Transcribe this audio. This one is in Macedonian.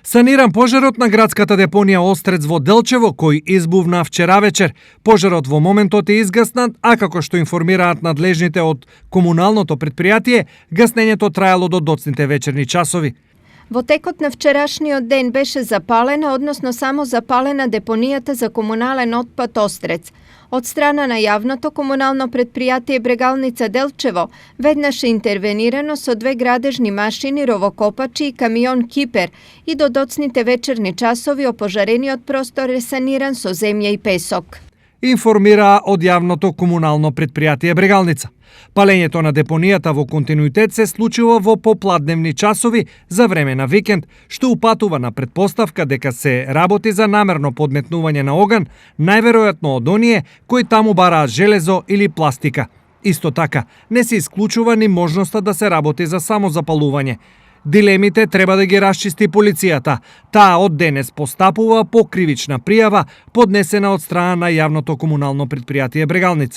Саниран пожарот на градската депонија Острец во Делчево, кој избувна вчера вечер. Пожарот во моментот е изгаснат, а како што информираат надлежните од комуналното предпријатие, гаснењето траело до доцните вечерни часови. Во текот на вчерашниот ден беше запалена, односно само запалена депонијата за комунален отпад Острец. Од страна на јавното комунално предпријатие Брегалница Делчево веднаш е интервенирано со 2 градежни машини, ровокопачи и камион Кипер и до доцните вечерни часови опожарениот простор е саниран со земја и песок. Информираа од јавното комунално предпријатие Брегалница. Палењето на депонијата во континуитет се случува во попладневни часови за време на викенд, што упатува на предпоставка дека се работи за намерно подметнување на оган, најверојатно од оние кои таму бараат железо или пластика. Исто така, не се исклучува ни можноста да се работи за самозапалување. Дилемите треба да ги расчисти полицијата. Таа од денес постапува по кривична пријава поднесена од страна на јавното комунално предпријатие Брегалница.